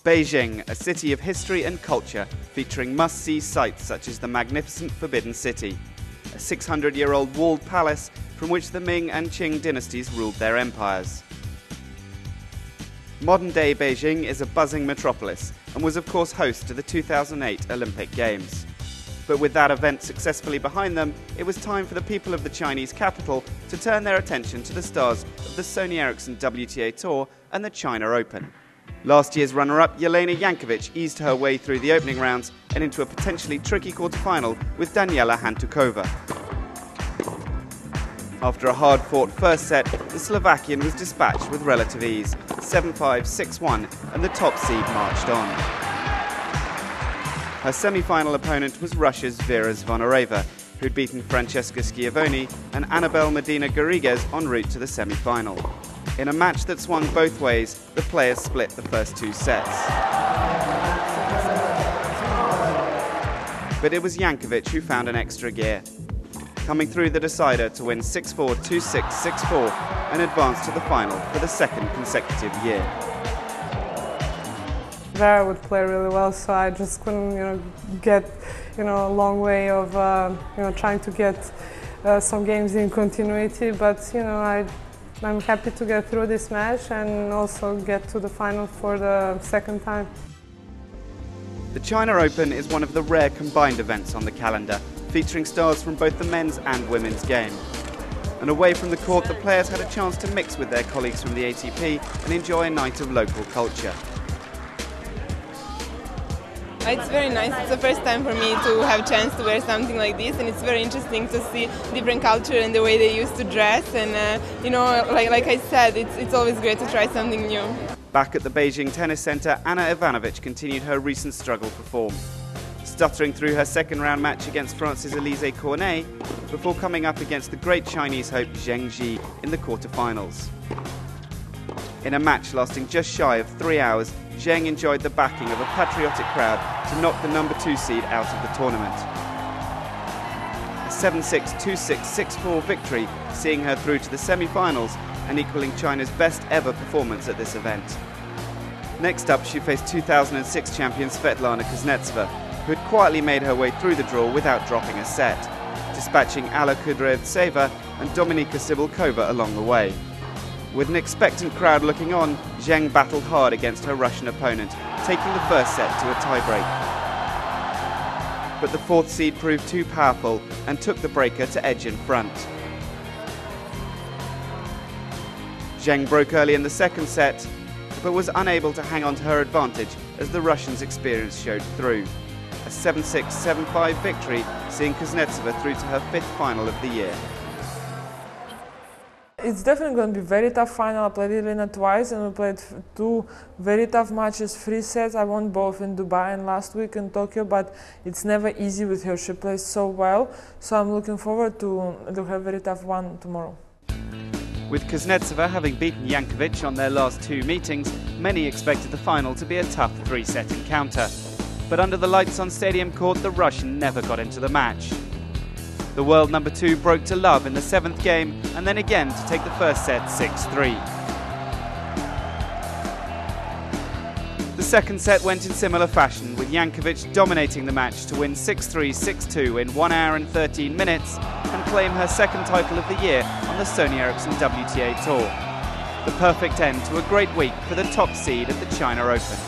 Beijing, a city of history and culture featuring must-see sights such as the magnificent Forbidden City, a 600-year-old walled palace from which the Ming and Qing dynasties ruled their empires. Modern-day Beijing is a buzzing metropolis and was of course host to the 2008 Olympic Games. But with that event successfully behind them, it was time for the people of the Chinese capital to turn their attention to the stars of the Sony Ericsson WTA Tour and the China Open. Last year's runner-up, Jelena Jankovic, eased her way through the opening rounds and into a potentially tricky quarter-final with Daniela Hantuchova. After a hard-fought first set, the Slovakian was dispatched with relative ease, 7-5, 6-1, and the top seed marched on. Her semi-final opponent was Russia's Vera Zvonareva, who'd beaten Francesca Schiavone and Annabelle Medina Garrigues en route to the semi-final. In a match that swung both ways, the players split the first two sets. But it was Jankovic who found an extra gear, coming through the decider to win 6-4, 2-6, 6-4 and advance to the final for the second consecutive year. Vera would play really well, so I just couldn't, get, a long way of, trying to get some games in continuity. But, I'm happy to get through this match and also get to the final for the second time. The China Open is one of the rare combined events on the calendar, featuring stars from both the men's and women's game. And away from the court, the players had a chance to mix with their colleagues from the ATP and enjoy a night of local culture. It's very nice. It's the first time for me to have a chance to wear something like this, and it's very interesting to see different culture and the way they used to dress. And like I said, it's always great to try something new. Back at the Beijing Tennis Center, Anna Ivanovic continued her recent struggle for form, stuttering through her second-round match against France's Alizé Cornet before coming up against the great Chinese hope Zheng Ji in the quarterfinals. In a match lasting just shy of 3 hours, Zheng enjoyed the backing of a patriotic crowd to knock the number 2 seed out of the tournament. A 7-6, 2-6, 6-4 victory, seeing her through to the semi-finals and equaling China's best ever performance at this event. Next up, she faced 2006 champion Svetlana Kuznetsova, who had quietly made her way through the draw without dropping a set, dispatching Alla Kudryavtseva and Dominika Cibulkova along the way. With an expectant crowd looking on, Zheng battled hard against her Russian opponent, taking the first set to a tiebreak. But the fourth seed proved too powerful and took the breaker to edge in front. Zheng broke early in the second set, but was unable to hang on to her advantage as the Russians' experience showed through. A 7-6, 7-5 victory, seeing Kuznetsova through to her fifth final of the year. It's definitely going to be a very tough final. I played Elena twice and we played two very tough matches, 3 sets. I won both in Dubai and last week in Tokyo, but it's never easy with her. She plays so well, so I'm looking forward to have a very tough one tomorrow. With Kuznetsova having beaten Jankovic on their last 2 meetings, many expected the final to be a tough 3-set encounter. But under the lights on Stadium Court, the Russian never got into the match. The world number 2 broke to love in the 7th game and then again to take the first set 6-3. The second set went in similar fashion, with Jankovic dominating the match to win 6-3, 6-2 in 1 hour and 13 minutes and claim her second title of the year on the Sony Ericsson WTA Tour. The perfect end to a great week for the top seed at the China Open.